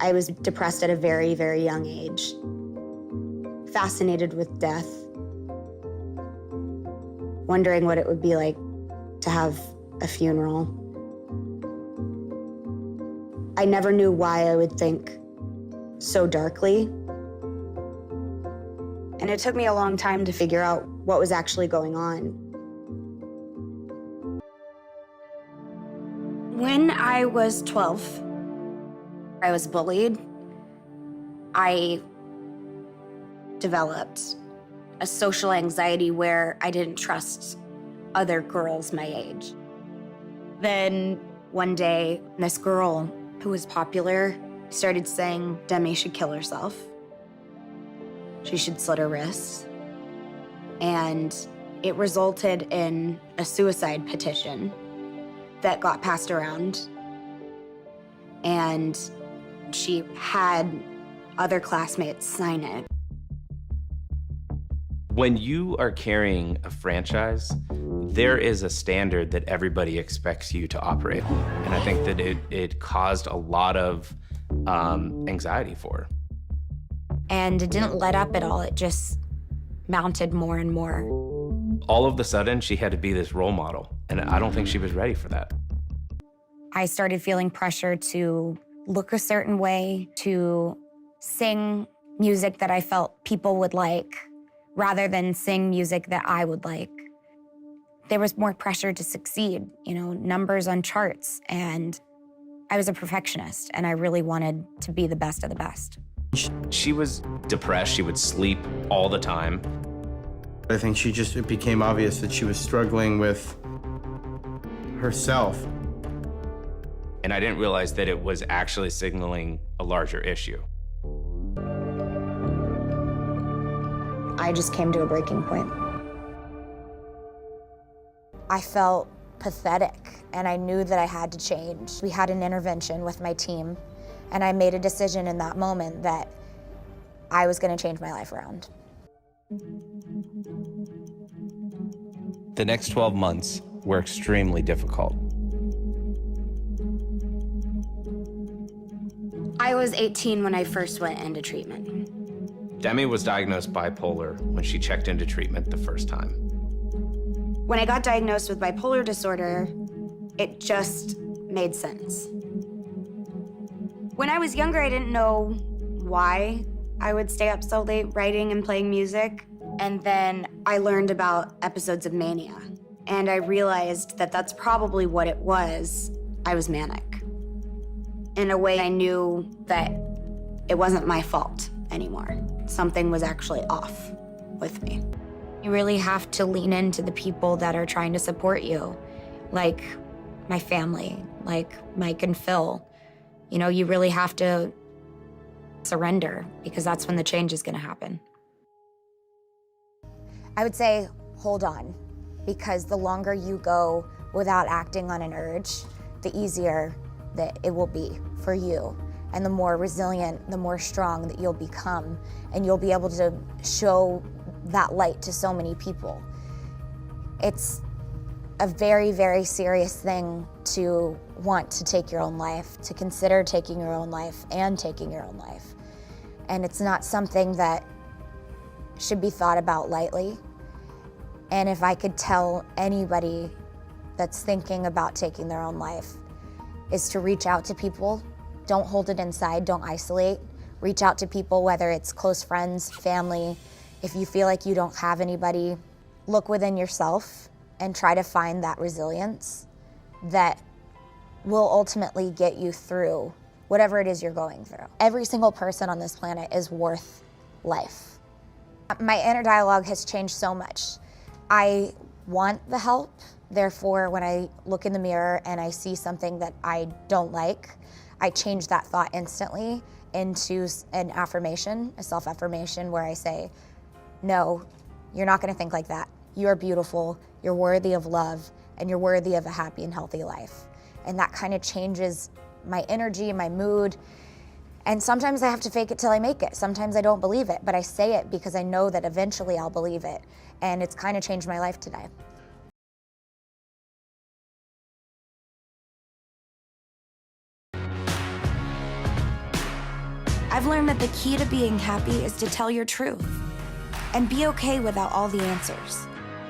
I was depressed at a very, very young age, fascinated with death, wondering what it would be like to have a funeral. I never knew why I would think so darkly. And it took me a long time to figure out what was actually going on. When I was 12, I was bullied. I developed a social anxiety where I didn't trust other girls my age. Then one day, this girl who was popular started saying Demi should kill herself. She should slit her wrists. And it resulted in a suicide petition that got passed around. And she had other classmates sign it. When you are carrying a franchise, there is a standard that everybody expects you to operate. And I think that it caused a lot of anxiety for her. And it didn't let up at all. It just mounted more and more. All of a sudden, she had to be this role model. And I don't think she was ready for that. I started feeling pressure to look a certain way, to sing music that I felt people would like, rather than sing music that I would like. There was more pressure to succeed, you know, numbers on charts, and I was a perfectionist, and I really wanted to be the best of the best. She was depressed. She would sleep all the time. I think it became obvious that she was struggling with herself. And I didn't realize that it was actually signaling a larger issue. I just came to a breaking point. I felt pathetic, and I knew that I had to change. We had an intervention with my team, and I made a decision in that moment that I was going to change my life around. The next 12 months were extremely difficult. I was 18 when I first went into treatment. Demi was diagnosed bipolar when she checked into treatment the first time. When I got diagnosed with bipolar disorder, it just made sense. When I was younger, I didn't know why I would stay up so late writing and playing music. And then I learned about episodes of mania. And I realized that that's probably what it was. I was manic. In a way, I knew that it wasn't my fault anymore. Something was actually off with me. You really have to lean into the people that are trying to support you, like my family, like Mike and Phil. You know, you really have to surrender, because that's when the change is going to happen. I would say hold on, because the longer you go without acting on an urge, the easier that it will be for you, and the more resilient, the more strong that you'll become, and you'll be able to show that light to so many people. It's a very, very serious thing to want to take your own life, to consider taking your own life and taking your own life. And it's not something that should be thought about lightly. And if I could tell anybody that's thinking about taking their own life, is to reach out to people. Don't hold it inside, don't isolate. Reach out to people, whether it's close friends, family. If you feel like you don't have anybody, look within yourself and try to find that resilience that will ultimately get you through whatever it is you're going through. Every single person on this planet is worth life. My inner dialogue has changed so much. I want the help. Therefore, when I look in the mirror and I see something that I don't like, I change that thought instantly into an affirmation, a self-affirmation, where I say, no, you're not gonna think like that. You are beautiful, you're worthy of love, and you're worthy of a happy and healthy life. And that kind of changes my energy, my mood. And sometimes I have to fake it till I make it. Sometimes I don't believe it, but I say it because I know that eventually I'll believe it. And it's kind of changed my life today. I've learned that the key to being happy is to tell your truth and be okay without all the answers.